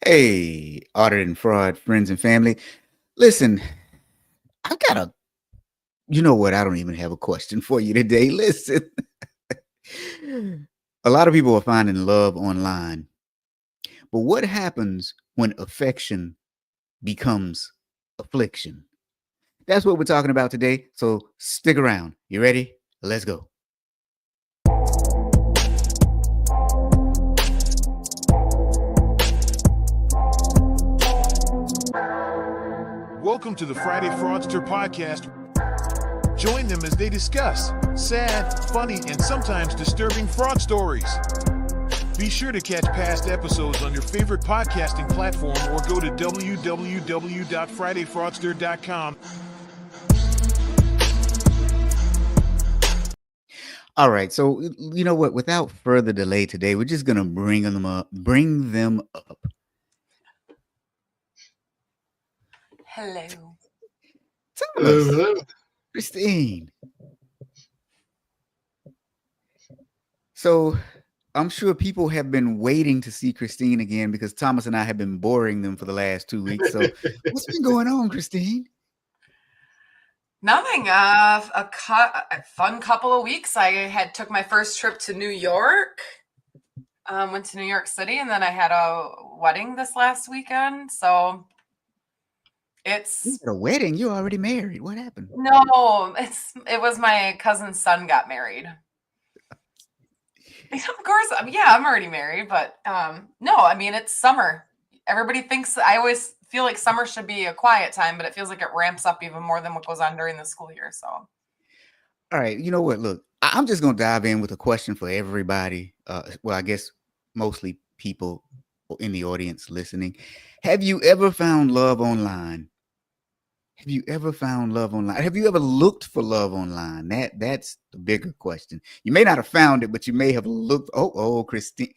Hey, audit and fraud, friends and family. Listen, I've got you know what? I don't even have a question for you today. Listen, a lot of people are finding love online, but what happens when affection becomes affliction? That's what we're talking about today. So stick around. You ready? Let's go. Welcome to the Friday Fraudster podcast. Join them as they discuss sad, funny, and sometimes disturbing fraud stories. Be sure to catch past episodes on your favorite podcasting platform or go to www.fridayfraudster.com. All right. So you know what? Without further delay today, we're just gonna bring them up. Bring them up. Hello. Thomas, Hello. Christine. So I'm sure people have been waiting to see Christine again because Thomas and I have been boring them for the last 2 weeks. So what's been going on, Christine? Nothing. A fun couple of weeks. I took my first trip to New York. Went to New York City, and then I had a wedding this last weekend. So You it's had a wedding. You're already married. What happened? no, it was my cousin's son got married. Of course, yeah, I'm already married, but no, I mean it's summer. Everybody thinks I always feel like summer should be a quiet time, but it feels like it ramps up even more than what goes on during the school year. So All right. You know what? Look, I'm just going to dive in with a question for everybody. Well, I guess mostly people in the audience listening. Have you ever found love online? Have you ever found love online? Have you ever looked for love online? That's the bigger question. You may not have found it, but you may have looked. Oh, Christine.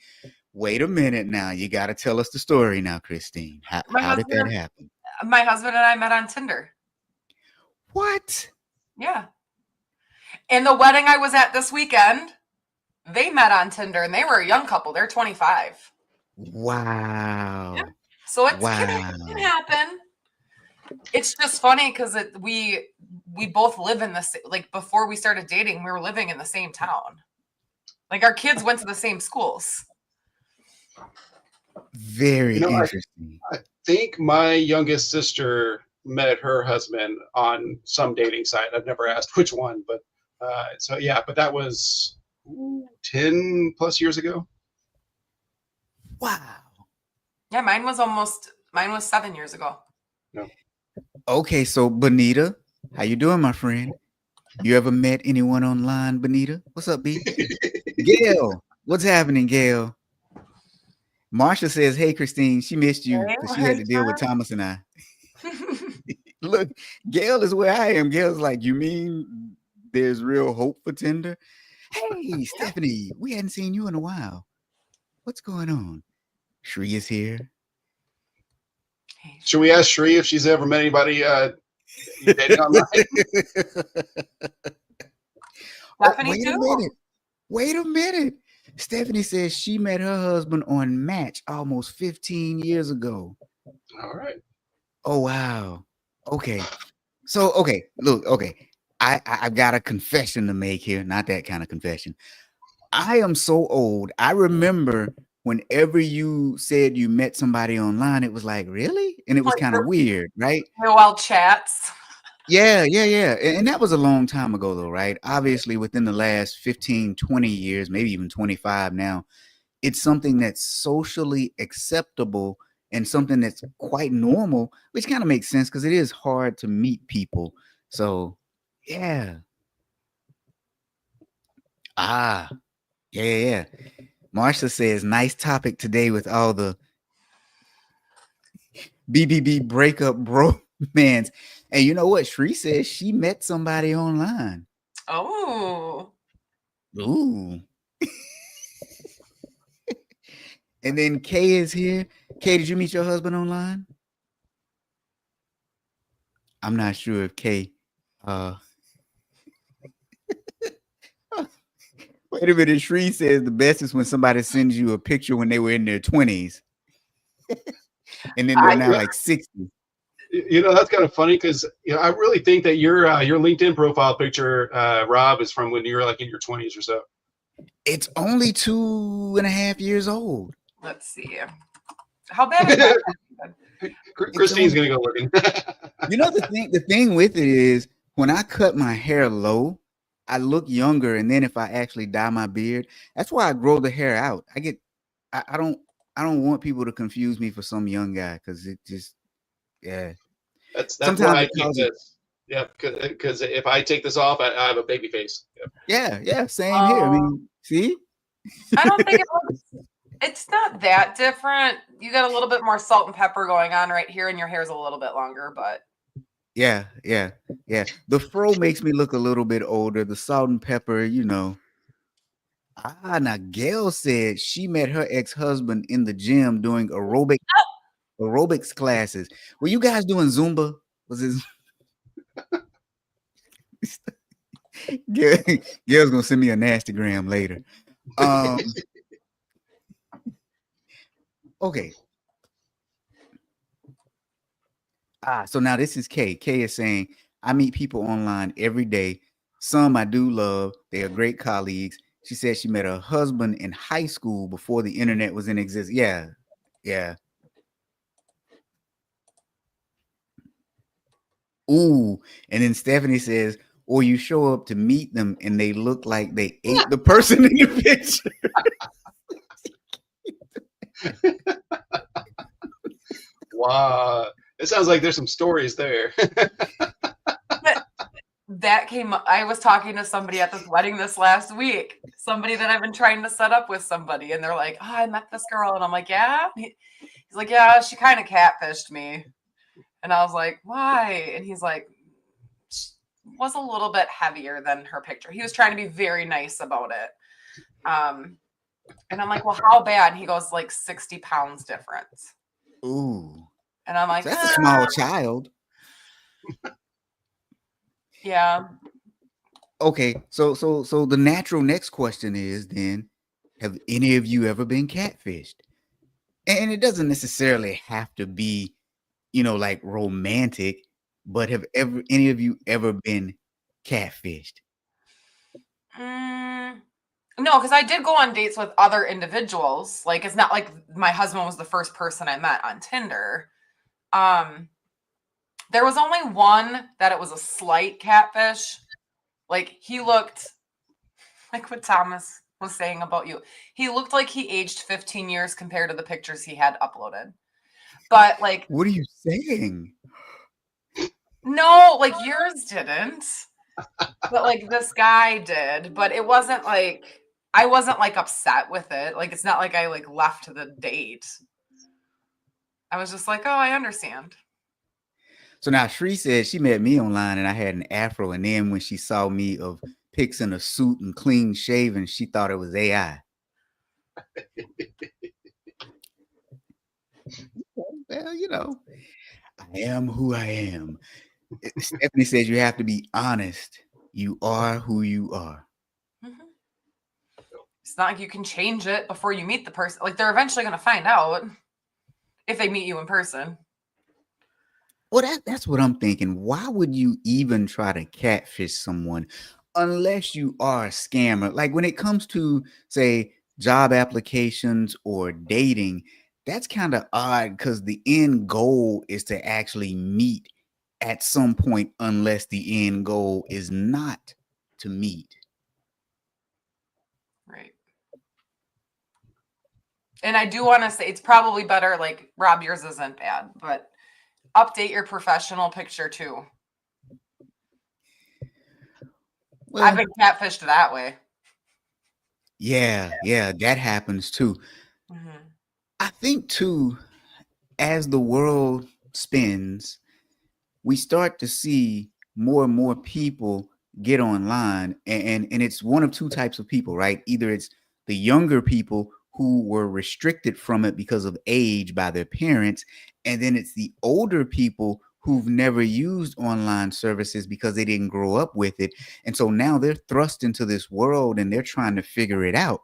Wait a minute now. You got to tell us the story now, Christine. How did that happen? my husband and I met on Tinder. What? Yeah. And the wedding I was at this weekend, they met on Tinder and they were a young couple. They're 25. Wow. Yeah. So it Wow. can happen. It's just funny because we both live in this, like before we started dating, we were living in the same town. Like our kids went to the same schools. Very interesting. I think my youngest sister met her husband on some dating site. I've never asked which one, but but that was 10 plus years ago. Wow. Yeah, mine was 7 years ago. No. Okay, so Bonita, how you doing, my friend? You ever met anyone online, Bonita? What's up, B? Gail, what's happening, Gail? Marsha says, "Hey, Christine, she missed you because she had to deal with Thomas and I." Look, Gail is where I am. Gail's like, "You mean there's real hope for Tinder?" Hey, Stephanie, we hadn't seen you in a while. What's going on? Shree is here. Should we ask Shree if she's ever met anybody dating online? Stephanie Wait too. a minute. Wait a minute. Stephanie says she met her husband on Match almost 15 years ago. All right. Oh, wow. Okay. So, look, I've got a confession to make here. Not that kind of confession. I am so old. I remember whenever you said you met somebody online, it was like, really? And it was Like kind of weird, right? AOL chats. Yeah. And that was a long time ago, though, right? Obviously, within the last 15, 20 years, maybe even 25 now, it's something that's socially acceptable and something that's quite normal, which kind of makes sense because it is hard to meet people. So, yeah. Ah, yeah. Marsha says, nice topic today with all the BBB breakup bromance. And you know what? Shree says she met somebody online. Oh. Ooh. And then Kay is here. Kay, did you meet your husband online? I'm not sure if Kay. Wait a minute. Shree says the best is when somebody sends you a picture when they were in their 20s. and then they're I now like 60. That's kind of funny because I really think that your LinkedIn profile picture, Rob, is from when you were like in your 20s or so. It's only 2.5 years old. let's see. How bad is that? Christine's gonna go looking. The thing with it is when I cut my hair low, I look younger, and then if I actually dye my beard, that's why I grow the hair out. I don't want people to confuse me for some young guy because it just, yeah. That's Sometimes why I it keep causes, this. Yeah, because if I take this off, I have a baby face. Yep. yeah, same here. I mean, see, I don't think it's not that different. You got a little bit more salt and pepper going on right here, and your hair's a little bit longer, but yeah. The fro makes me look a little bit older. The salt and pepper, now Gail said she met her ex-husband in the gym doing aerobics classes. Were you guys doing Zumba? Was it? Gail's gonna send me a nasty gram later. Okay. So now this is Kay. Kay is saying, I meet people online every day. Some I do love. They are great colleagues. She said she met her husband in high school before the internet was in existence. Yeah. Ooh. And then Stephanie says, or you show up to meet them and they look like they ate the person in the picture. Wow. It sounds like there's some stories there. I was talking to somebody at this wedding this last week, somebody that I've been trying to set up with somebody, and they're like, oh, I met this girl. And I'm like, yeah. He's like, yeah, she kind of catfished me. And I was like, why? And he's like, she was a little bit heavier than her picture. He was trying to be very nice about it. And I'm like, well, how bad? And he goes, like 60 pounds difference. Ooh. And I'm like, So that's a small child. Yeah. Okay, so the natural next question is then, have any of you ever been catfished? And it doesn't necessarily have to be, like romantic, but have any of you ever been catfished? No, because I did go on dates with other individuals. Like, it's not like my husband was the first person I met on Tinder. There was only one that it was a slight catfish. Like, he looked like what Thomas was saying about you. He looked like he aged 15 years compared to the pictures he had uploaded. But like, What are you saying? no, like yours didn't. But like this guy did. But it wasn't like, I wasn't like upset with it. Like, it's not like I like left the date. I was just like, oh, I understand. So now Shree said she met me online and I had an afro, and then when she saw me of pics in a suit and clean shaven, she thought it was AI. Well, I am who I am. Stephanie says you have to be honest. You are who you are. Mm-hmm. It's not like you can change it before you meet the person. Like, they're eventually going to find out if they meet you in person. Well, that's what I'm thinking. Why would you even try to catfish someone unless you are a scammer? Like when it comes to, say, job applications or dating, that's kind of odd because the end goal is to actually meet at some point, unless the end goal is not to meet. Right. And I do want to say it's probably better, like, Rob, yours isn't bad, but update your professional picture too. Well, I've been catfished that way. Yeah, that happens too. Mm-hmm. I think too, as the world spins, we start to see more and more people get online, and it's one of two types of people, right? Either it's the younger people who were restricted from it because of age by their parents, and then it's the older people who've never used online services because they didn't grow up with it. And so now they're thrust into this world and they're trying to figure it out.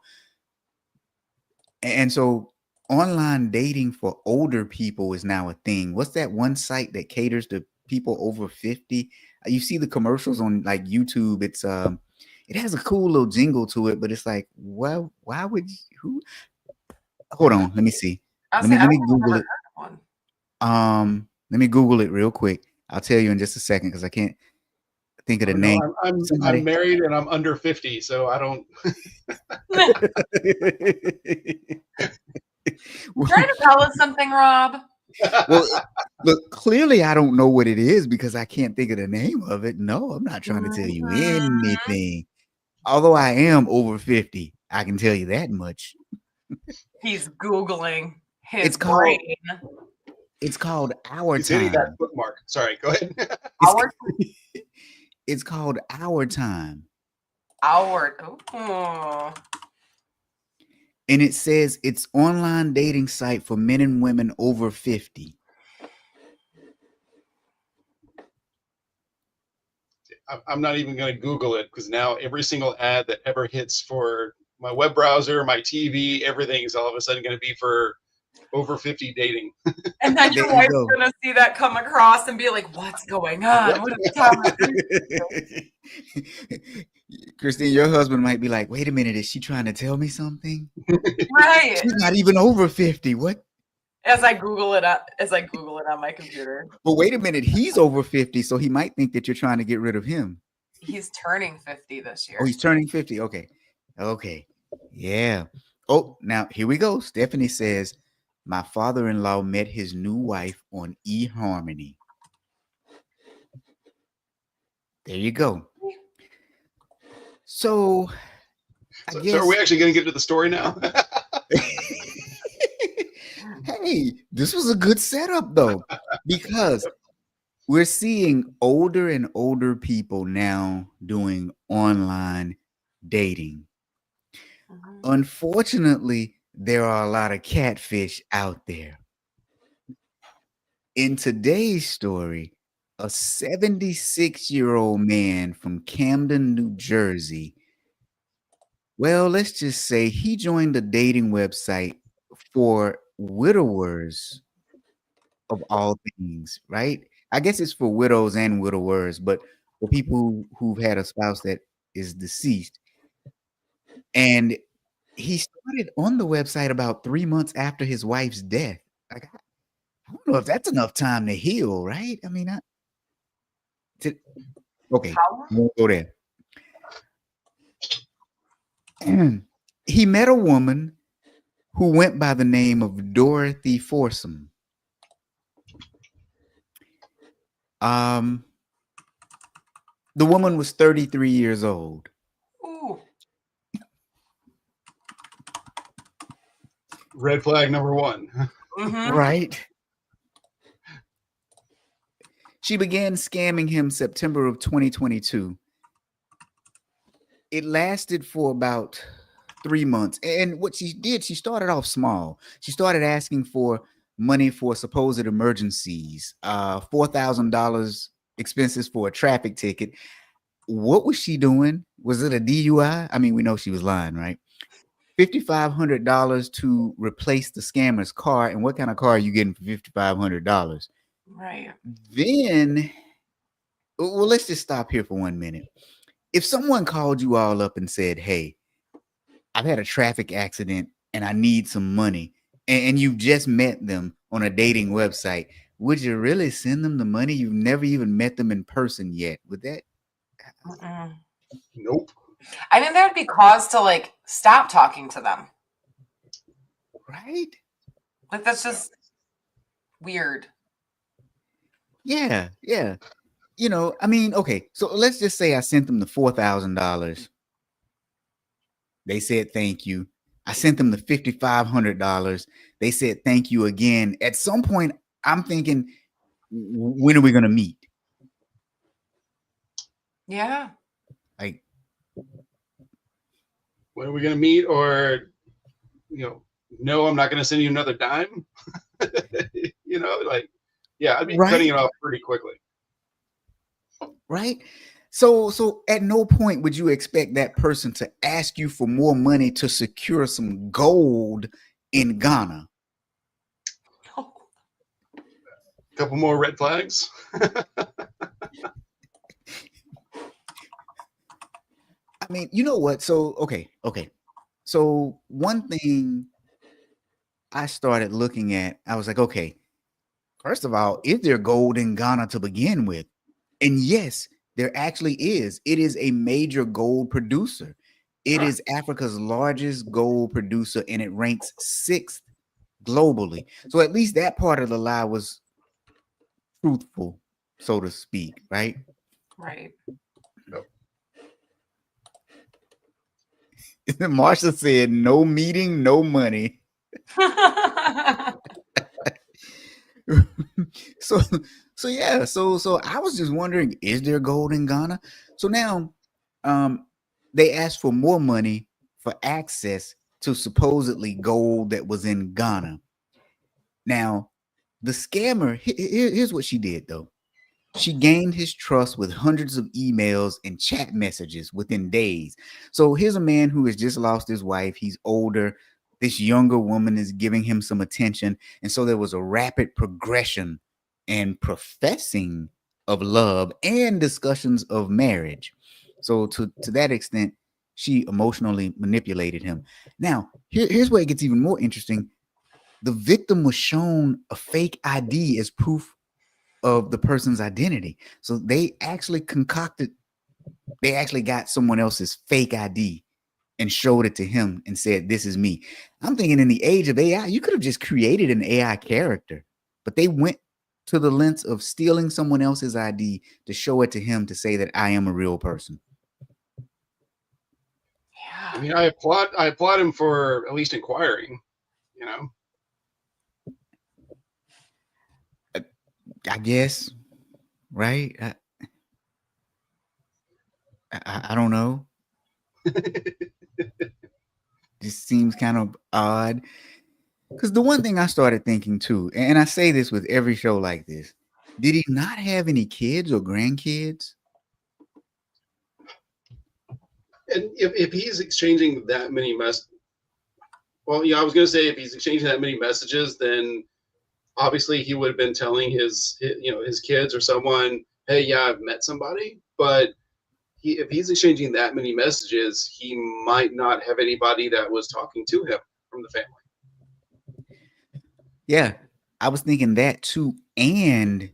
And so online dating for older people is now a thing. What's that one site that caters to people over 50? You see the commercials on like YouTube. It's it has a cool little jingle to it, but it's like, well, why would you, who? Hold on, let me see. I'll Let say me I let me don't Google remember it. that one. Let me Google it real quick. I'll tell you in just a second because I can't think of the Oh no, name. I'm Somebody. married and I'm under 50, so I don't. Trying to tell us something, Rob. Well, look, clearly I don't know what it is because I can't think of the name of it. No, I'm not trying to tell you Mhm. anything. Although I am over 50, I can tell you that much. He's Googling his It's called brain. it's called Our He's hitting that Time. bookmark. Sorry, go ahead. It's Our it's called Our Time. Oh. And it says it's online dating site for men and women over 50. I'm not even going to Google it because now every single ad that ever hits for my web browser, my TV, everything is all of a sudden going to be for over 50 dating. And then There your you wife's go. gonna see that come across and be like, "What's going on? What is Tom?" Christine, your husband might be like, wait a minute, is she trying to tell me something? Right. She's not even over 50. What? As I Google it on my computer. But wait a minute, he's over 50, so he might think that you're trying to get rid of him. He's turning 50 this Oh, year. he's turning 50. Okay. Okay. Yeah. Oh, now here we go. Stephanie says, my father-in-law met his new wife on eHarmony. There you go. So I So are guess we actually going to get to the story now? hey, this was a good setup though, because we're seeing older and older people now doing online dating. Mhm. Unfortunately, there are a lot of catfish out there. In today's story, a 76-year-old man from Camden, New Jersey, well, let's just say he joined a dating website for widowers of all things, right? I guess it's for widows and widowers, but for people who've had a spouse that is deceased. And he started on the website about 3 months after his wife's death. Like, I don't know if that's enough time to heal, right? I mean, okay, How? won't go there. He met a woman who went by the name of Dorothy Forsum. Um, the woman was 33 years old. Ooh. Red flag number one. Mm-hmm. Right. She began scamming him September of 2022. It lasted for about 3 months. And what she did, she started off small. She started asking for money for supposed emergencies, $4,000 expenses for a traffic ticket. What was she doing? Was it a DUI? I mean, we know she was lying, right? $5,500 to replace the scammer's car. And what kind of car are you getting for $5,500? Right. Then, well, let's just stop here for 1 minute. If someone called you all up and said, hey, I've had a traffic accident and I need some money, and you've just met them on a dating website, would you really send them the money? You've never even met them in person yet. Would that? Mm-mm. Nope. I mean, there would be cause to like stop talking to them. Right? Like that's just weird. Yeah, yeah. You know, I mean, okay, so let's just say I sent them the $4,000. They said thank you. I sent them the $5,500. They said thank you again. At some point, I'm thinking, when are we going to meet? Yeah. Like, When are we going to meet? Or, no, I'm not going to send you another dime. Yeah, I'd be cutting it right, off pretty quickly. right. So at no point would you expect that person to ask you for more money to secure some gold in Ghana. Couple more red flags. I mean, you know what? So, okay. So, one thing I started looking at, I was like, okay, first of all, is there gold in Ghana to begin with? And yes, there actually is. It is a major gold producer. It is Africa's largest gold producer and it ranks 6th globally. So at least that part of the lie was truthful, so to speak, right? Right. Marsha said, no meeting, no money. so so I was just wondering, is there gold in Ghana? So now they asked for more money for access to supposedly gold that was in Ghana. Now, the scammer, here's what she did though. She gained his trust with hundreds of emails and chat messages within days. So here's a man who has just lost his wife. He's older. This younger woman is giving him some attention. And so there was a rapid progression and professing of love and discussions of marriage. So to that extent, she emotionally manipulated him. Now, here's where it gets even more interesting. The victim was shown a fake ID as proof of the person's identity. So they actually got someone else's fake ID and showed it to him and said, this is me. I'm thinking in the age of AI, you could have just created an AI character, but they went to the lengths of stealing someone else's ID to show it to him to say that I am a real person. Yeah. I mean, I applaud him for at least inquiring, you know. I guess, right? I don't know. Just seems kind of odd. Because the one thing I started thinking too, and I say this with every show like this, did he not have any kids or grandkids? And if he's exchanging that many well, yeah, I was going to say if he's exchanging that many messages, then obviously he would have been telling his kids or someone, hey, yeah, I've met somebody. But if he's exchanging that many messages, he might not have anybody that was talking to him from the family. Yeah, I was thinking that too. And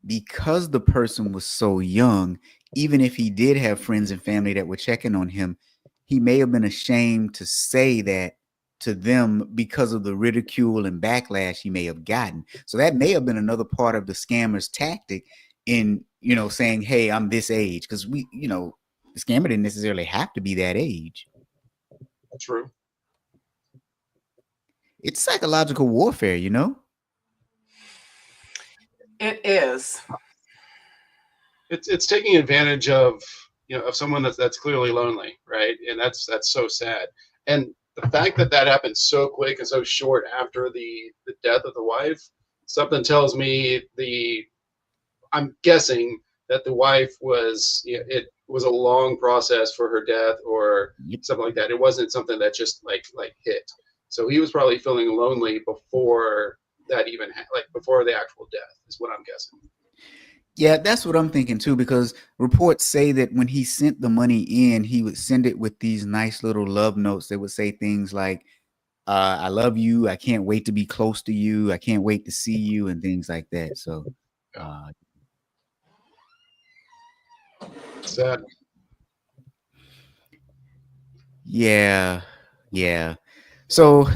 because the person was so young, even if he did have friends and family that were checking on him, he may have been ashamed to say that to them because of the ridicule and backlash he may have gotten. So that may have been another part of the scammer's tactic in, saying, hey, I'm this age. Because the scammer didn't necessarily have to be that age. True. It's psychological warfare, It is. It's taking advantage of of someone that's clearly lonely, right? And that's so sad. And the fact that happened so quick and so short after the death of the wife, something tells me I'm guessing that the wife was it was a long process for her death or something like that. It wasn't something that just like hit. So he was probably feeling lonely before that even before the actual death is what I'm guessing. Yeah, that's what I'm thinking too, because reports say that when he sent the money in, he would send it with these nice little love notes that would say things like, I love you, I can't wait to be close to you, I can't wait to see you, and things like that. So sad. Yeah. So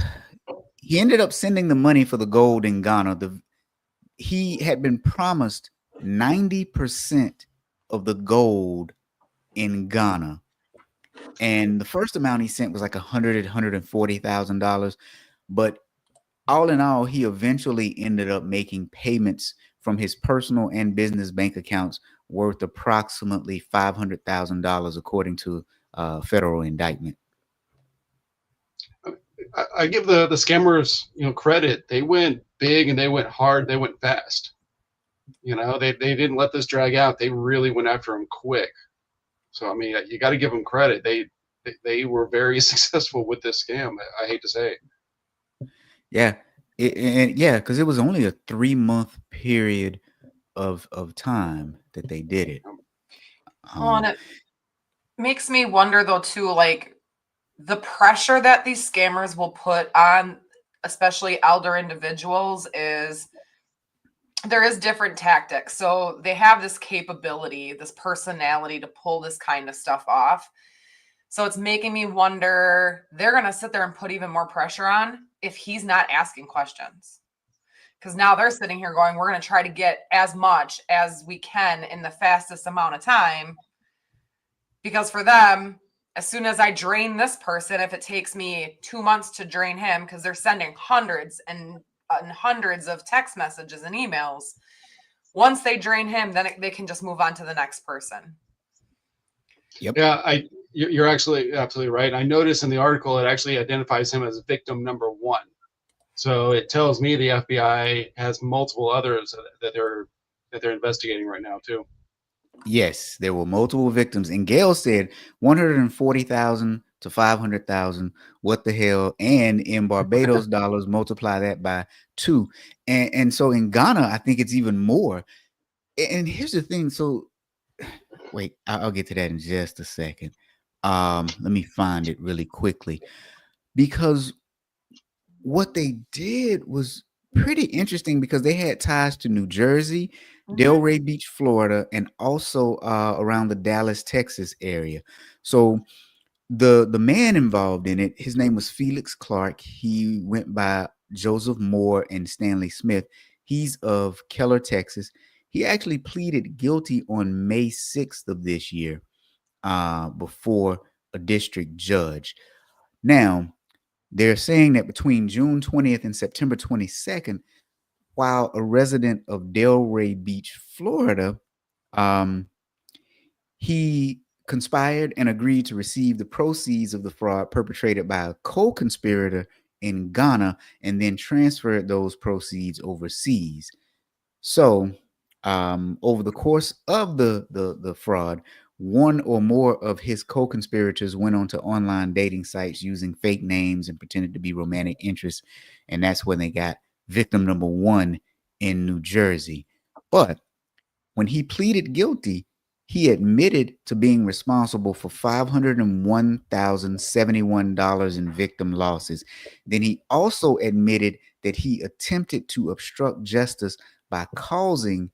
he ended up sending the money for the gold in Ghana. He had been promised 90% of the gold in Ghana. And the first amount he sent was like $140,000. But all in all, he eventually ended up making payments from his personal and business bank accounts worth approximately $500,000, according to federal indictment. I give the scammers credit. They went big and they went hard. They went fast. They didn't let this drag out. They really went after him quick. So I mean, you got to give them credit. They were very successful with this scam. I hate to say. Yeah, And yeah, because it was only a 3-month period of time that they did it. Oh, and Um, it makes me wonder though too, like the pressure that these scammers will put on especially elder individuals is there is different tactics. So they have this capability, this personality to pull this kind of stuff off. So it's making me wonder, they're going to sit there and put even more pressure on if he's not asking questions. Because now they're sitting here going, we're going to try to get as much as we can in the fastest amount of time. Because for them, as soon as I drain this person, if it takes me 2 months to drain him, because they're sending hundreds and hundreds of text messages and emails, once they drain him, then they can just move on to the next person. yep. Yeah, you're actually absolutely right. I noticed in the article it actually identifies him as victim number 1. So it tells me the FBI has multiple others that they're investigating right now too. Yes, there were multiple victims, and Gail said 140,000 to 500,000. What the hell? And in Barbados dollars, multiply that by 2. And so in Ghana, I think it's even more. And here's the thing. So wait, I'll get to that in just a second. Let me find it really quickly, because what they did was pretty interesting, because they had ties to New Jersey, Delray Beach, Florida, and also around the Dallas, Texas area. So the man involved in it, his name was Felix Clark. He went by Joseph Moore and Stanley Smith. He's of Keller, Texas. He actually pleaded guilty on May 6th of this year before a district judge. Now, they're saying that between June 20th and September 22nd, while a resident of Delray Beach, Florida, um, he conspired and agreed to receive the proceeds of the fraud perpetrated by a co-conspirator in Ghana and then transferred those proceeds overseas. So, over the course of the fraud, one or more of his co-conspirators went onto online dating sites using fake names and pretended to be romantic interests, and that's when they got victim number 1 in New Jersey. But when he pleaded guilty, he admitted to being responsible for $501,071 in victim losses. Then he also admitted that he attempted to obstruct justice by causing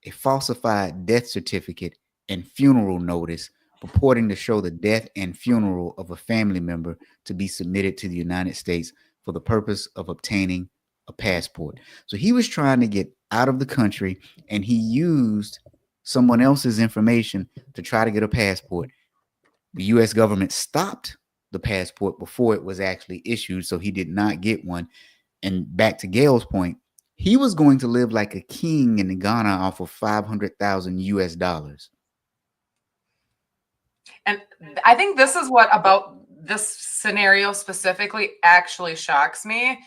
a falsified death certificate and funeral notice purporting to show the death and funeral of a family member to be submitted to the United States for the purpose of obtaining a passport. So he was trying to get out of the country, and he used someone else's information to try to get a passport. The US government stopped the passport before it was actually issued, so he did not get one. And back to Gail's point, he was going to live like a king in Ghana off of 500,000 US dollars. And I think this is what about this scenario specifically actually shocks me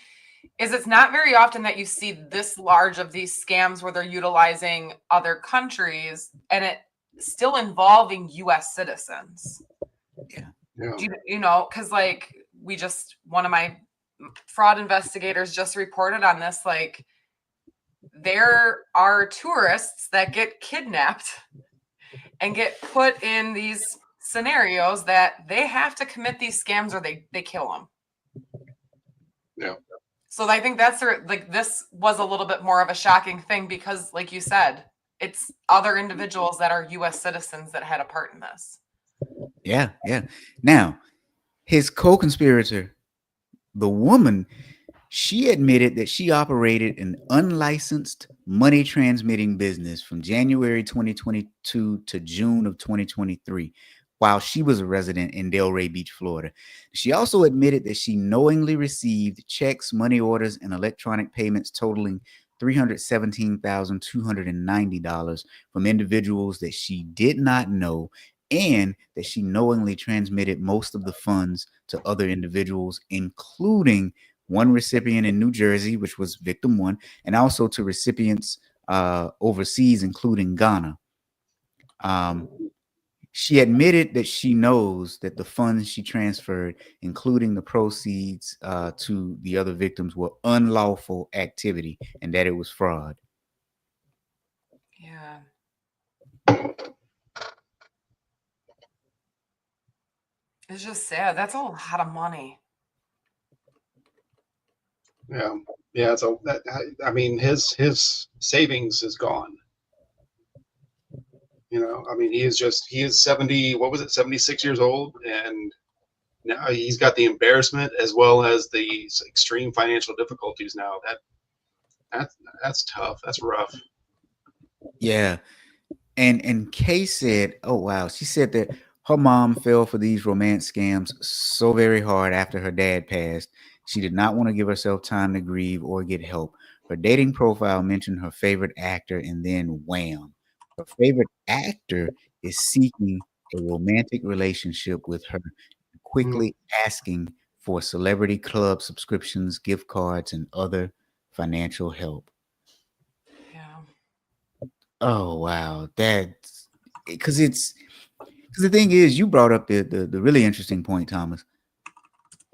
is it's not very often that you see this large of these scams where they're utilizing other countries and it still involving US citizens. Yeah. You know, because like one of my fraud investigators just reported on this, like there are tourists that get kidnapped and get put in these scenarios that they have to commit these scams or they kill them. Yeah. So I think that's like this was a little bit more of a shocking thing because, like you said, it's other individuals that are U.S. citizens that had a part in this. Yeah, yeah. Now, his co-conspirator, the woman, she admitted that she operated an unlicensed money transmitting business from January 2022 to June of 2023 while she was a resident in Delray Beach, Florida. She also admitted that she knowingly received checks, money orders, and electronic payments totaling $317,290 from individuals that she did not know, and that she knowingly transmitted most of the funds to other individuals, including one recipient in New Jersey, which was victim 1, and also to recipients overseas, including Ghana. She admitted that she knows that the funds she transferred, including the proceeds to the other victims, were unlawful activity and that it was fraud. Yeah. It's just sad. That's a lot of money. Yeah, yeah. So I mean, his savings is gone. You know, I mean, he is 70. What was it? 76 years old, and now he's got the embarrassment as well as the extreme financial difficulties. Now that's tough. That's rough. Yeah. And Kay said, oh wow, she said that her mom fell for these romance scams so very hard after her dad passed. She did not want to give herself time to grieve or get help. Her dating profile mentioned her favorite actor, and then wham, her favorite actor is seeking a romantic relationship with her, Mm. quickly asking for celebrity club subscriptions, gift cards, and other financial help. Yeah. Oh wow, that's because the thing is, you brought up the really interesting point, Thomas.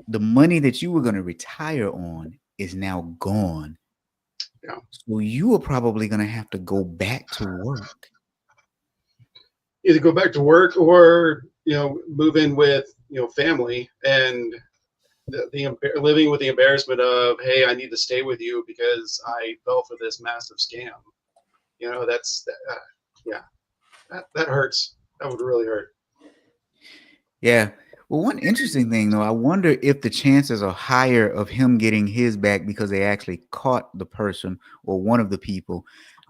The money that you were going to retire on is now gone, Yeah, so you are probably going to have to go back to work. either go back to work or move in with family and living with the embarrassment of, hey, I need to stay with you because I fell for this massive scam. That's yeah, that hurts. That would really hurt. Yeah. Well, one interesting thing though, I wonder if the chances are higher of him getting his back because they actually caught the person or one of the people.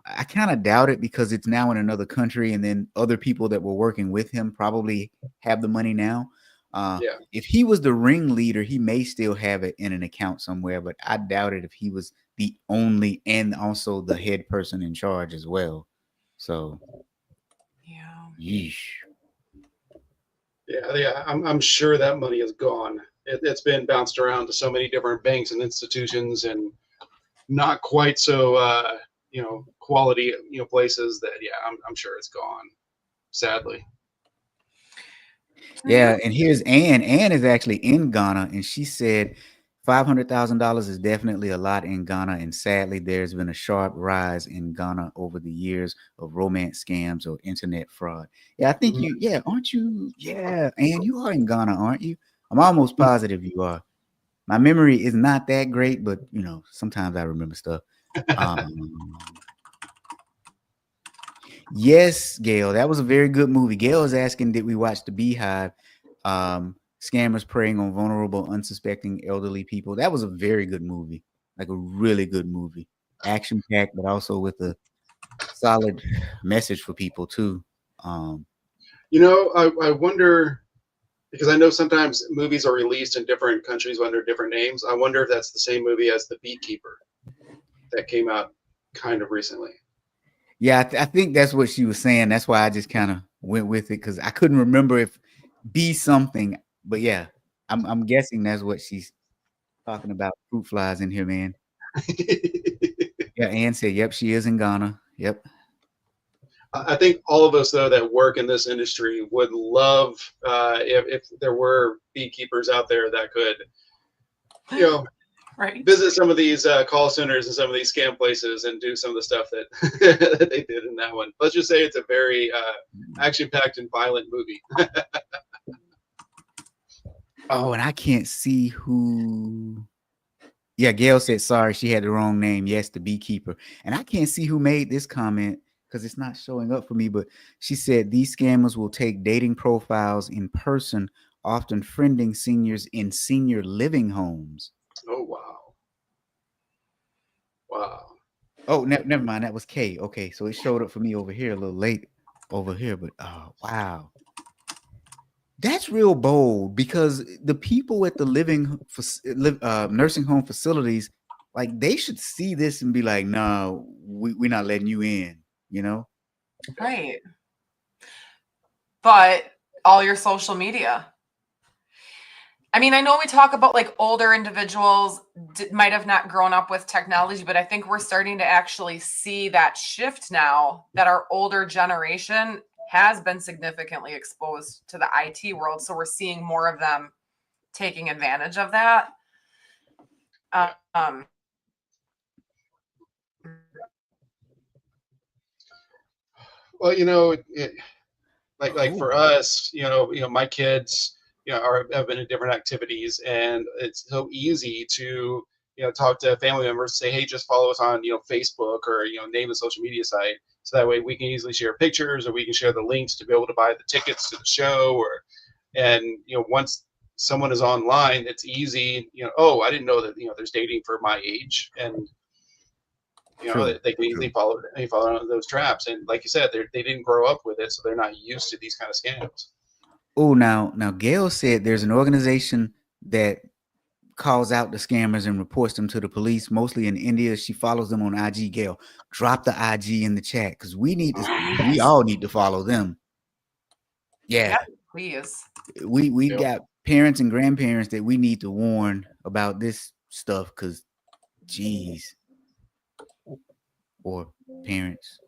I kind of doubt it because it's now in another country, and then other people that were working with him probably have the money now. Yeah. If he was the ringleader, he may still have it in an account somewhere, but I doubt it if he was the only and also the head person in charge as well. So, Yeah. yeesh. Yeah. I'm sure that money is gone. It's been bounced around to so many different banks and institutions, and not quite so quality places that, yeah, I'm sure it's gone. Sadly. Yeah, and here's Ann. Ann is actually in Ghana, and she said $500,000 is definitely a lot in Ghana, and sadly, there's been a sharp rise in Ghana over the years of romance scams or internet fraud. Yeah, I think you. Yeah, aren't you? Yeah, Ann, you are in Ghana, aren't you? I'm almost positive you are. My memory is not that great, but sometimes I remember stuff. Um, Yes, Gail, that was a very good movie. Gail is asking, did we watch The Beehive? Scammers preying on vulnerable, unsuspecting elderly people. That was a very good movie, like a really good movie, action packed, but also with a solid message for people too. Um, I wonder, because I know sometimes movies are released in different countries under different names. I wonder if that's the same movie as The Beekeeper that came out kind of recently. yeah, I think that's what she was saying. That's why I just kind of went with it because I couldn't remember if be something, but yeah, I'm guessing that's what she's talking about. Fruit flies in here, man. Yeah, Ann said, "Yep, she is in Ghana." Yep. I think all of us, though, that work in this industry would love if there were beekeepers out there that could, Right. visit some of these call centers and some of these scam places and do some of the stuff that, that they did in that one. Let's just say it's a very action-packed and violent movie. Oh, and I can't see who. Yeah, Gail said sorry, she had the wrong name. Yes, the beekeeper. And I can't see who made this comment because it's not showing up for me. But she said these scammers will take dating profiles in person, often friending seniors in senior living homes. Oh, wow. Wow. Oh, never mind. That was Kay. Okay, so it showed up for me over here a little late over here, but oh wow. That's real bold because the people at the nursing home facilities, like they should see this and be like, "No, we're not letting you in." You know? Right. But all your social media. I mean, I know we talk about like older individuals might have not grown up with technology, but I think we're starting to actually see that shift now that our older generation has been significantly exposed to the IT world. So we're seeing more of them taking advantage of that. Well, like for us, my kids, have been in different activities, and it's so easy to talk to family members, say, hey, just follow us on Facebook, or name a social media site, so that way we can easily share pictures, or we can share the links to be able to buy the tickets to the show, and once someone is online, it's easy. Oh, I didn't know that there's dating for my age, and True, they can easily fall into those traps. And like you said, they didn't grow up with it, so they're not used to these kind of scams. Oh, now Gail said there's an organization that calls out the scammers and reports them to the police, mostly in India. She follows them on IG. Gail, drop the IG in the chat because we all need to follow them. Yeah, Please. we got parents and grandparents that we need to warn about this stuff because, geez, or parents.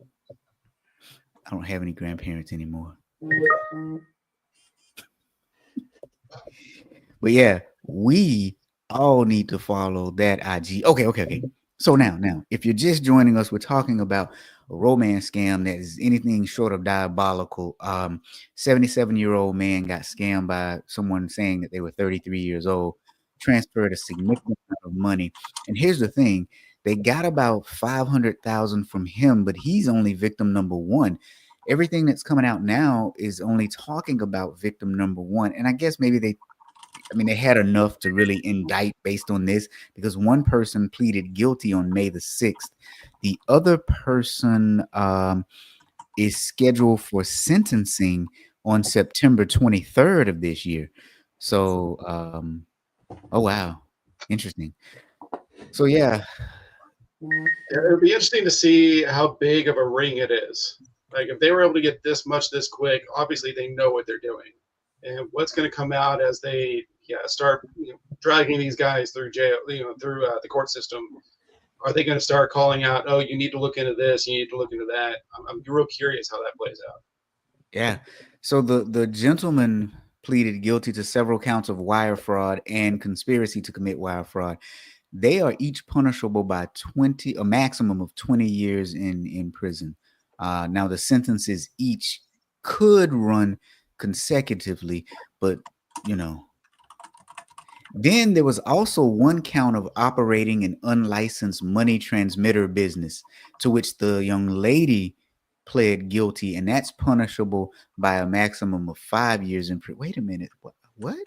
I don't have any grandparents anymore. But yeah, we all need to follow that IG. Okay. So now, if you're just joining us, we're talking about a romance scam that is anything short of diabolical. 77-year-old man got scammed by someone saying that they were 33 years old, transferred a significant amount of money. And here's the thing. They got about 500,000 from him, but he's only victim number one. Everything that's coming out now is only talking about victim number one. And I guess maybe they had enough to really indict based on this, because one person pleaded guilty on May the 6th. The other person is scheduled for sentencing on September 23rd of this year. So, oh, wow. Interesting. So, yeah. It'd be interesting to see how big of a ring it is. Like, if they were able to get this much this quick, obviously they know what they're doing. And what's going to come out as they start dragging these guys through jail, through the court system? Are they going to start calling out, oh, you need to look into this, you need to look into that? I'm real curious how that plays out. Yeah. So the gentleman pleaded guilty to several counts of wire fraud and conspiracy to commit wire fraud. They are each punishable by a maximum of 20 years in prison. Now the sentences each could run consecutively, but then there was also one count of operating an unlicensed money transmitter business, to which the young lady pled guilty, and that's punishable by a maximum of 5 years in prison. Wait a minute, what?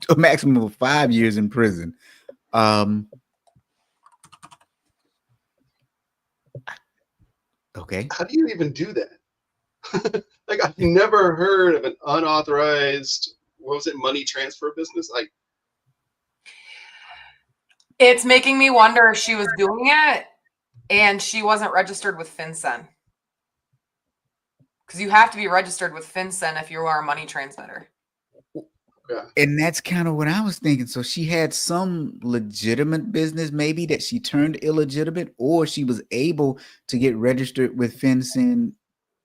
A maximum of 5 years in prison. Okay. How do you even do that? Like, I've never heard of an unauthorized, money transfer business. Like, It's making me wonder if she was doing it and she wasn't registered with FinCEN. Because you have to be registered with FinCEN if you are a money transmitter. yeah. And that's kind of what I was thinking. So she had some legitimate business maybe that she turned illegitimate, or she was able to get registered with FinCEN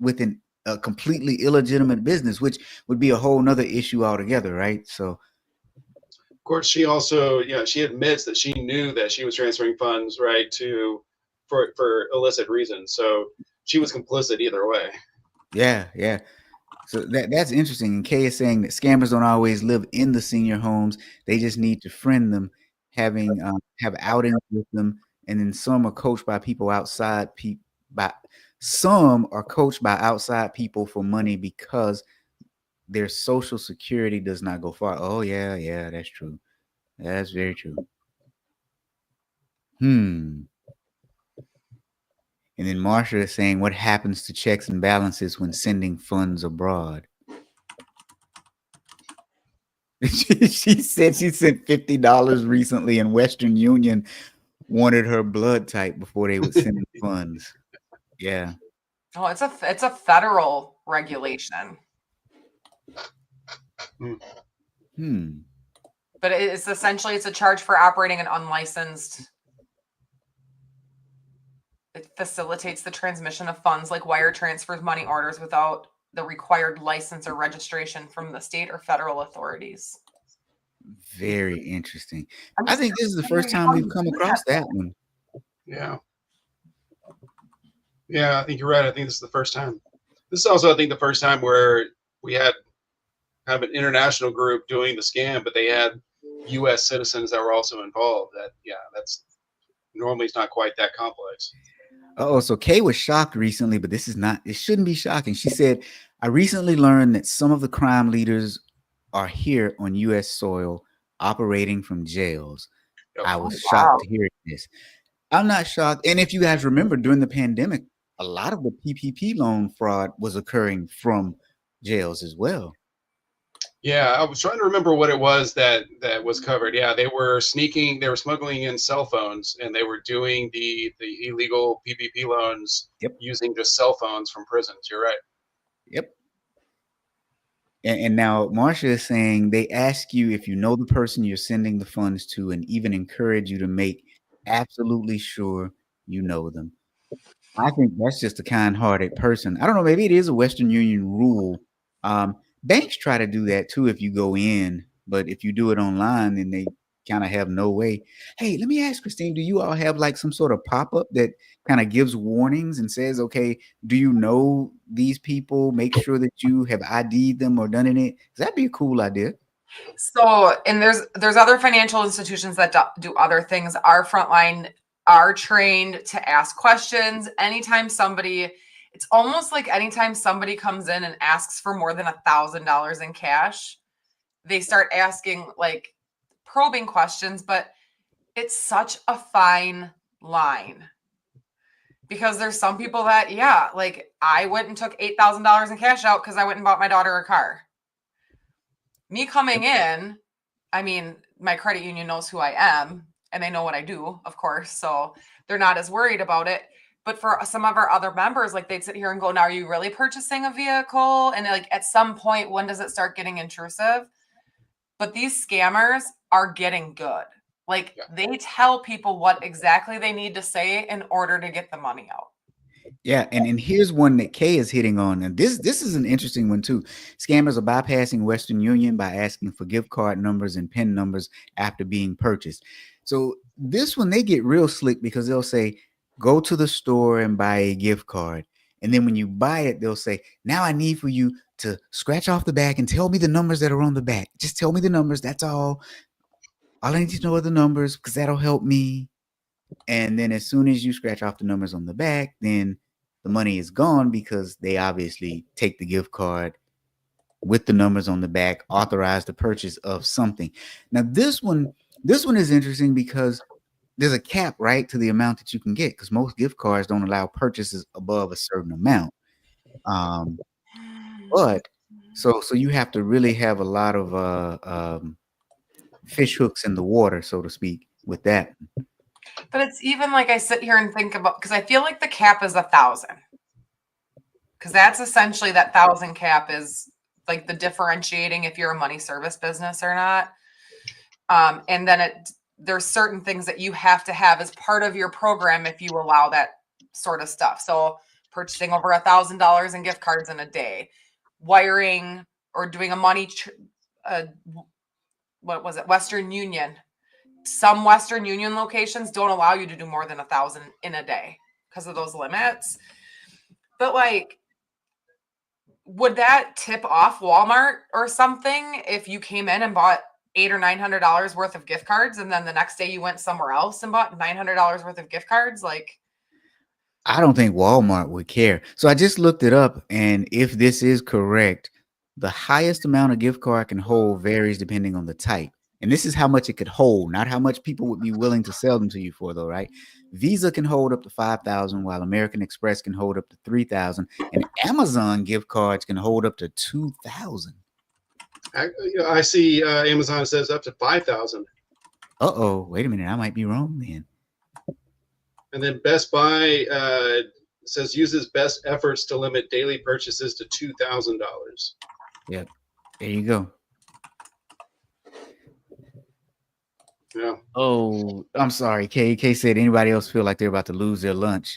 with a completely illegitimate business, which would be a whole nother issue altogether, right? So, of course, she also, she admits that she knew that she was transferring funds, right, for illicit reasons. So she was complicit either way. yeah. So that's interesting. And Kay is saying that scammers don't always live in the senior homes; they just need to friend them, have outings with them, and then some are coached by people outside. Some are coached by outside people for money because their social security does not go far. Oh yeah, that's true. That's very true. And then Marsha is saying, what happens to checks and balances when sending funds abroad? She said she sent $50 recently, and Western Union wanted her blood type before they would send the funds. Yeah. Oh, it's a federal regulation. But it's essentially a charge for operating an unlicensed. It facilitates the transmission of funds like wire transfers, money orders without the required license or registration from the state or federal authorities. Very interesting. I'm I just think this is the first wondering time how we've you come do across that one. Yeah. Yeah, I think you're right. I think this is the first time. This is also, I think, the first time where we had kind of an international group doing the scam, but they had U.S. citizens that were also involved. That's normally it's not quite that complex. Oh, so Kay was shocked recently, but this is not, it shouldn't be shocking. She said, I recently learned that some of the crime leaders are here on U.S. soil operating from jails. Yep. I Oh, was shocked wow. to hear this. I'm not shocked. And if you guys remember during the pandemic, a lot of the PPP loan fraud was occurring from jails as well. Yeah, I was trying to remember what it was that was covered. Yeah, they were smuggling in cell phones, and they were doing the illegal PPP loans Yep. using just cell phones from prisons. You're right. Yep. And now Marcia is saying they ask you if you know the person you're sending the funds to and even encourage you to make absolutely sure you know them. I think that's just a kind-hearted person. I don't know, maybe it is a Western Union rule. Banks try to do that too if you go in, but if you do it online, then they kind of have no way. Hey, let me ask Christine, do you all have like some sort of pop-up that kind of gives warnings and says, okay, do you know these people? Make sure that you have ID'd them or done it. That'd be a cool idea. So, and there's other financial institutions that do other things. Our frontline are trained to ask questions anytime somebody. It's almost like anytime somebody comes in and asks for more than $1,000 in cash, they start asking like probing questions. But it's such a fine line because there's some people that, yeah, like I went and took $8,000 in cash out because I went and bought my daughter a car. Me coming in, I mean, my credit union knows who I am and they know what I do, of course. So they're not as worried about it. But for some of our other members, like they'd sit here and go, now, are you really purchasing a vehicle? And like at some point, when does it start getting intrusive? But these scammers are getting good. Like they tell people what exactly they need to say in order to get the money out. Yeah, and here's one that Kay is hitting on, and this is an interesting one too. Scammers are bypassing Western Union by asking for gift card numbers and PIN numbers after being purchased. So this one they get real slick because they'll say, "Go to the store and buy a gift card," and then when you buy it, they'll say, "Now I need for you to scratch off the back and tell me the numbers that are on the back. Just tell me the numbers. That's all. All I need to know are the numbers because that'll help me." And then as soon as you scratch off the numbers on the back, then the money is gone because they obviously take the gift card with the numbers on the back, authorize the purchase of something. Now this one is interesting because there's a cap, right, to the amount that you can get because most gift cards don't allow purchases above a certain amount. But so you have to really have a lot of fish hooks in the water, so to speak, with that. But it's even like I sit here and think about, because I feel like the cap is 1,000. Because that's essentially that 1,000 cap is like the differentiating if you're a money service business or not. And then there's certain things that you have to have as part of your program if you allow that sort of stuff. So purchasing over $1,000 in gift cards in a day, wiring or doing a money, what was it? Western Union. Some Western Union locations don't allow you to do more than 1,000 in a day because of those limits. But like, would that tip off Walmart or something if you came in and bought $800 or $900 worth of gift cards and then the next day you went somewhere else and bought $900 worth of gift cards? Like, I don't think Walmart would care. So I just looked it up, and if this is correct, the highest amount a gift card can hold varies depending on the type. And this is how much it could hold, not how much people would be willing to sell them to you for, though, right? Visa can hold up to 5,000, while American Express can hold up to 3,000, and Amazon gift cards can hold up to 2,000. I see Amazon says up to 5,000. Uh-oh, wait a minute, I might be wrong then. And then Best Buy says uses best efforts to limit daily purchases to $2,000. Yep, there you go. Yeah. Oh, I'm sorry. Kay said anybody else feel like they're about to lose their lunch?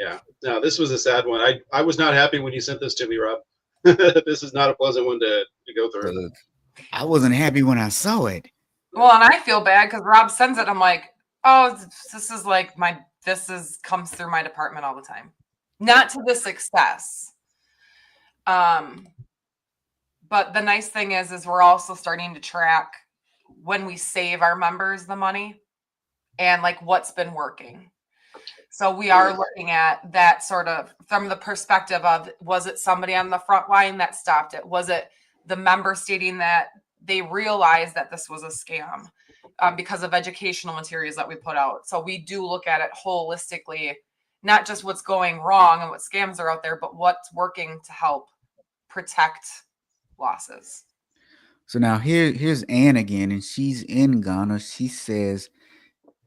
Yeah. No, this was a sad one. I was not happy when you sent this to me, Rob. This is not a pleasant one to go through. Look, I wasn't happy when I saw it. Well, and I feel bad because Rob sends it. I'm like, oh, this is like comes through my department all the time. Not to this excess. But the nice thing is we're also starting to track when we save our members the money and like what's been working. So we are looking at that sort of from the perspective of, was it somebody on the front line that stopped it? Was it the member stating that they realized that this was a scam because of educational materials that we put out? So we do look at it holistically, not just what's going wrong and what scams are out there, but what's working to help protect losses. So now here's Anne again, and she's in Ghana. She says,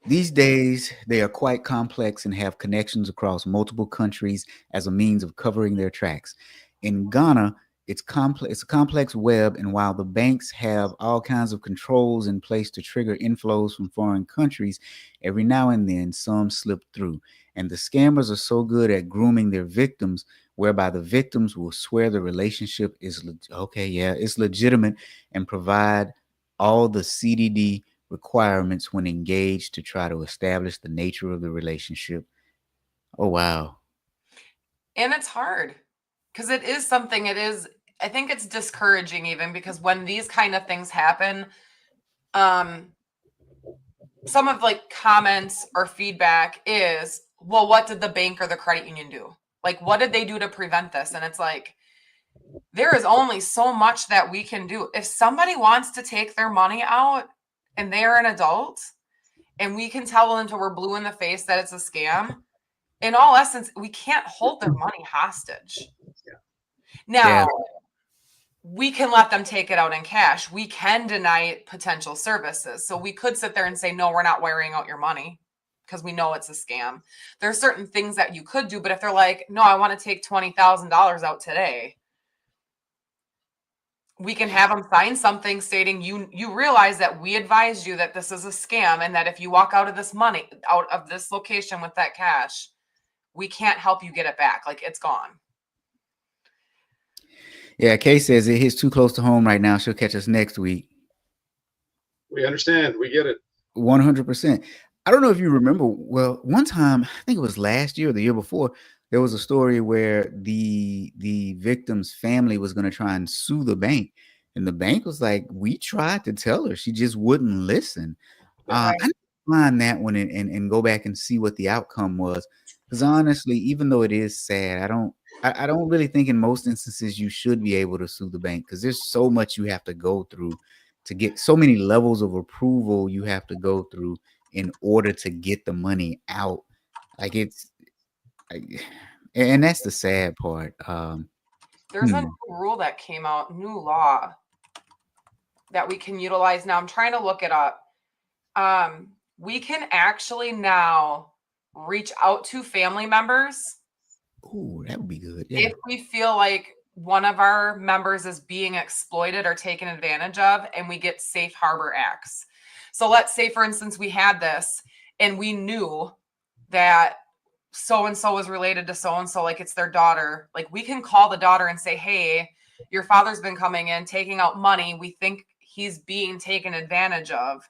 these days, they are quite complex and have connections across multiple countries as a means of covering their tracks. In Ghana, it's complex. It's a complex web, and while the banks have all kinds of controls in place to trigger inflows from foreign countries, every now and then some slip through. And the scammers are so good at grooming their victims, whereby the victims will swear the relationship is it's legitimate and provide all the CDD requirements when engaged to try to establish the nature of the relationship. Oh, wow. And it's hard because it is something, I think it's discouraging even because when these kind of things happen, some of like comments or feedback is, well, what did the bank or the credit union do? Like, what did they do to prevent this? And it's like, there is only so much that we can do. If somebody wants to take their money out and they're an adult and we can tell them until we're blue in the face that it's a scam, in all essence, we can't hold their money hostage. Now, we can let them take it out in cash. We can deny potential services. So we could sit there and say, no, we're not wiring out your money because we know it's a scam. There are certain things that you could do, but if they're like, no, I want to take $20,000 out today, we can have them sign something stating you realize that we advised you that this is a scam and that if you walk out of this money, out of this location with that cash, we can't help you get it back. Like, it's gone. Yeah, Kay says it hits too close to home right now. She'll catch us next week. We understand. We get it. 100%. I don't know if you remember. Well, one time, I think it was last year or the year before, there was a story where the victim's family was going to try and sue the bank. And the bank was like, we tried to tell her. She just wouldn't listen. Right. I need to find that one and go back and see what the outcome was. Because honestly, even though it is sad, I don't really think in most instances you should be able to sue the bank because there's so much you have to go through to get so many levels of approval you have to go through in order to get the money out. Like and that's the sad part. There's a new rule that came out, new law that we can utilize now. I'm trying to look it up. We can actually now reach out to family members. Oh, that would be good. Yeah. If we feel like one of our members is being exploited or taken advantage of, and we get safe harbor acts. So let's say, for instance, we had this and we knew that so-and-so was related to so-and-so, like it's their daughter. Like, we can call the daughter and say, hey, your father's been coming in, taking out money. We think he's being taken advantage of.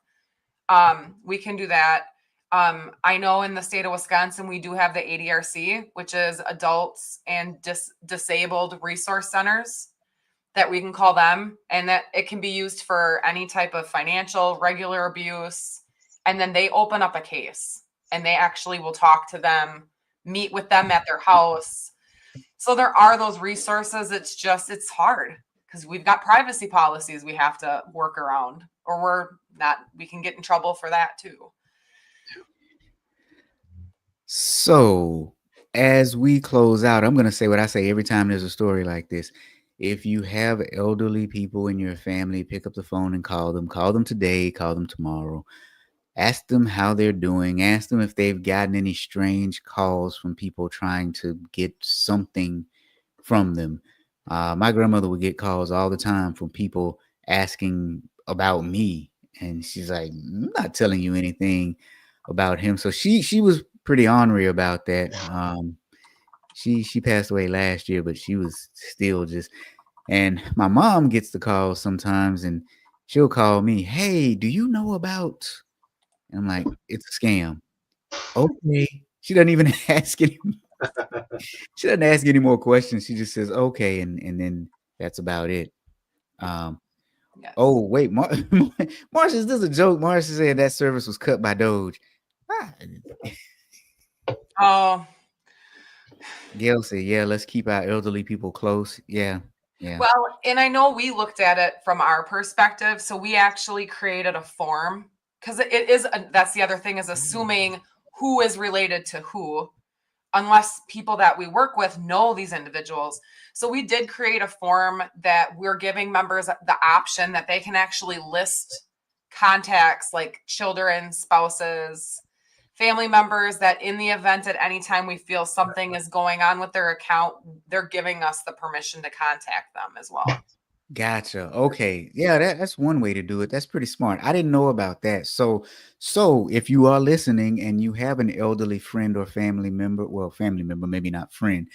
We can do that. I know in the state of Wisconsin, we do have the ADRC, which is Adults and Disabled Resource Centers, that we can call them, and that it can be used for any type of financial, regular abuse. And then they open up a case and they actually will talk to them, meet with them at their house. So there are those resources. It's hard because we've got privacy policies we have to work around, or we can get in trouble for that too. So, as we close out, I'm going to say what I say every time there's a story like this. If you have elderly people in your family, pick up the phone and call them. Call them today, call them tomorrow. Ask them how they're doing. Ask them if they've gotten any strange calls from people trying to get something from them. My grandmother would get calls all the time from people asking about me. And she's like, I'm not telling you anything about him. So she was pretty ornery about that. She passed away last year, but she was still just. And my mom gets the calls sometimes, and she'll call me, "Hey, do you know about?" And I'm like, "It's a scam." Okay. She doesn't even ask any. She doesn't ask any more questions. She just says, "Okay," and then that's about it. Um, Yes. oh wait, Marsh, is this a joke? Marsh said that service was cut by Doge. Ah, Oh, Gail said, "Yeah, let's keep our elderly people close." Yeah, yeah. well, and I know we looked at it from our perspective. So we actually created a form because it is, that's the other thing, is assuming who is related to who, unless people that we work with know these individuals. So we did create a form that we're giving members the option that they can actually list contacts like children, spouses, family members, that in the event at any time we feel something is going on with their account, they're giving us the permission to contact them as well. Gotcha. Okay. Yeah, that's one way to do it. That's pretty smart. I didn't know about that. So if you are listening and you have an elderly friend or family member, well, family member, maybe not friend,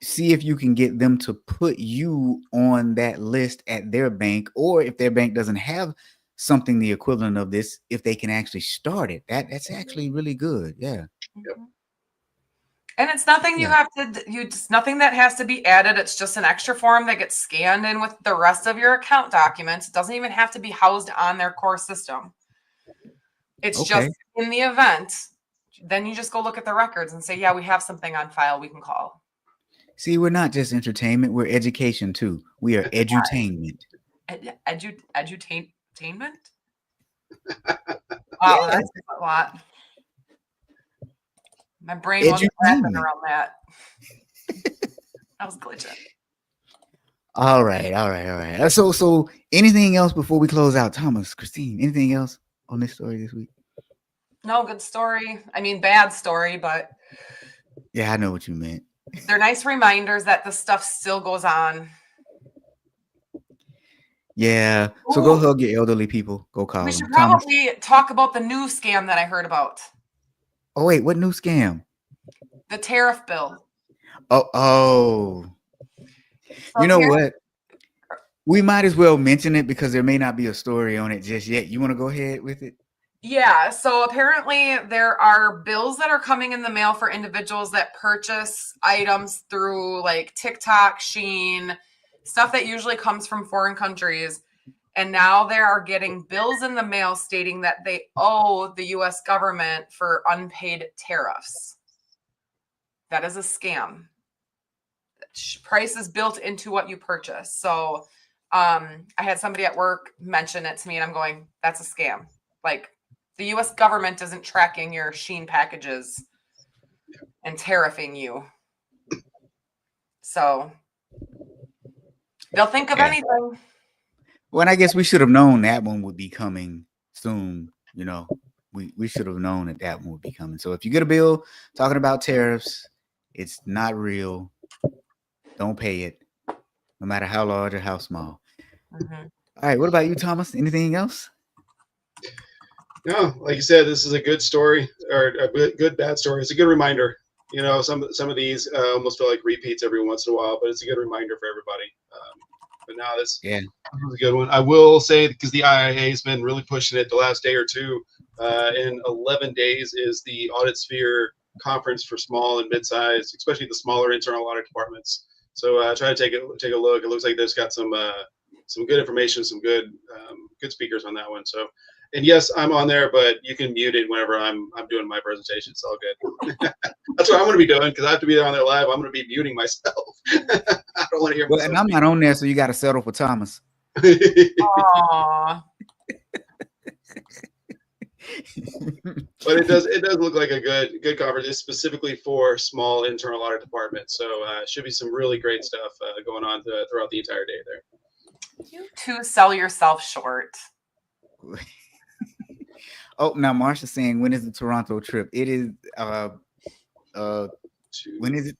see if you can get them to put you on that list at their bank, or if their bank doesn't have something the equivalent of this, if they can actually start it. That's actually really good. Yeah. Mhm. And it's nothing you Yeah. have to, just nothing that has to be added. It's just an extra form that gets scanned in with the rest of your account documents. It doesn't even have to be housed on their core system. It's Okay. just in the event, then you just go look at the records and say, yeah, we have something on file we can call. See, we're not just entertainment, we're education too. We are edutainment. Edutainment? Wow, Yeah. that's a lot. My brain wasn't wrapping Edutainment. around that. I was glitching. All right. So anything else before we close out? Thomas, Christine, anything else on this story this week? No, good story. I mean, bad story, but Yeah, I know what you meant. they're nice reminders that the stuff still goes on. Yeah. So go Ooh, hug your elderly people. Go call we them. should Thomas. probably talk about the new scam that I heard about. Oh wait, what new scam? The tariff bill. Oh. So You know what? We might as well mention it because there may not be a story on it just yet. You want to go ahead with it? yeah, so apparently there are bills that are coming in the mail for individuals that purchase items through like TikTok, Shein, stuff that usually comes from foreign countries. And now they are getting bills in the mail stating that they owe the US government for unpaid tariffs. That is a scam. Price is built into what you purchase. So I had somebody at work mention it to me and I'm going, that's a scam. Like, the US government isn't tracking your Shein packages and tariffing you. So they'll think of anything. Well, and I guess we should have known that one would be coming soon. You know, we should have known that one would be coming. So if you get a bill talking about tariffs, it's not real. Don't pay it, no matter how large or how small. Mm-hmm. All right. What about you, Thomas? Anything else? No, like you said, this is a good story, or a good bad story. It's a good reminder. You know, some of these almost feel like repeats every once in a while, but it's a good reminder for everybody. But now this is a good one. I will say, because the IIA has been really pushing it the last day or two. In 11 days is the Audit Sphere conference for small and mid-sized, especially the smaller internal audit departments. So try to take a look. It looks like there's got some good information, some good speakers on that one. So. And yes, I'm on there, but you can mute it whenever I'm doing my presentation. It's all good. That's what I'm going to be doing, because I have to be on there live. I'm going to be muting myself. I don't want to hear myself. And I'm not on there, so you got to settle for Thomas. Aww. But it does look like a good conference. It's specifically for small internal audit departments. So should be some really great stuff going on throughout the entire day there. You two sell yourself short. Oh, now Marsha's saying, when is the Toronto trip? It is when is it?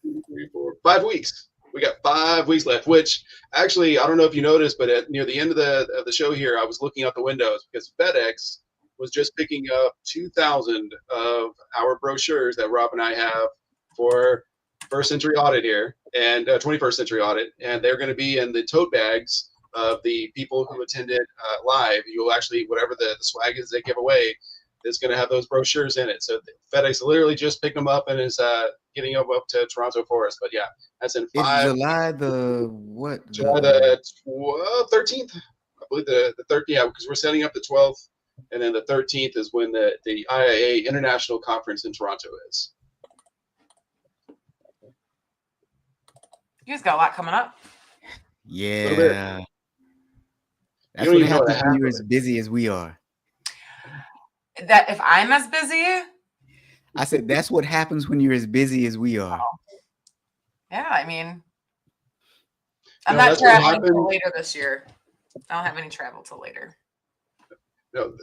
2, 3, 4, 5 weeks. We got 5 weeks left, which actually, I don't know if you noticed, but near the end of the show here, I was looking out the windows because FedEx was just picking up 2,000 of our brochures that Rob and I have for first century audit here, and 21st century audit, and they're going to be in the tote bags of the people who attended live. You'll actually, whatever the swag is they give away, is going to have those brochures in it. So FedEx literally just picked them up and is getting them up to Toronto for us. But yeah, that's in It's July the what? July the 13th. I believe the 13th. Yeah, because we're setting up the 12th, and then the 13th is when the IIA International Conference in Toronto is. You guys got a lot coming up. Yeah. That's don't what even know what happens when half you're of as it. busy as we are. That if I'm as busy, I said that's what happens when you're as busy as we are. yeah, I mean, I'm No, not that's what traveling happened. till later this year. I don't have any travel till later. No,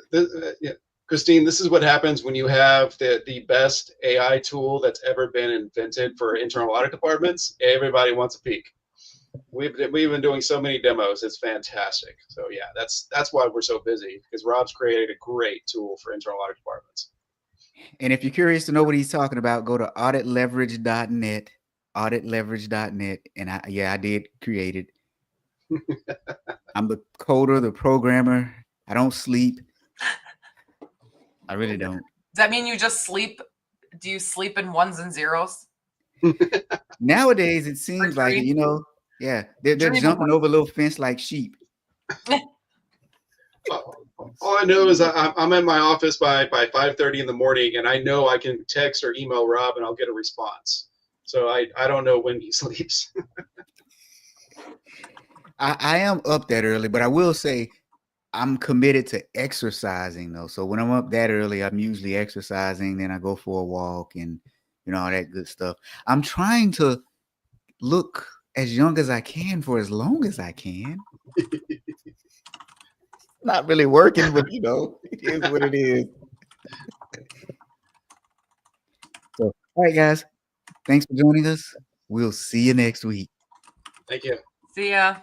yeah. Christine, this is what happens when you have the best AI tool that's ever been invented for internal audit departments. Everybody wants a peek. We've been doing so many demos. It's fantastic. So yeah, that's why we're so busy, because Rob's created a great tool for internal audit departments. And if you're curious to know what he's talking about, go to auditleverage.net, auditleverage.net. And I did create it. I'm the coder, the programmer. I don't sleep. I really don't. Does that mean you just sleep? Do you sleep in ones and zeros? Nowadays, it seems like, dream. yeah, they're Dream jumping of- over a little fence like sheep. All I know is I'm in my office by 5:30 in the morning, and I know I can text or email Rob and I'll get a response. So I don't know when he sleeps. I am up that early, but I will say I'm committed to exercising though. So when I'm up that early, I'm usually exercising. Then I go for a walk and all that good stuff. I'm trying to look as young as I can for as long as I can. Not really working, but it is what it is. So, all right, guys, thanks for joining us. We'll see you next week. Thank you. See ya.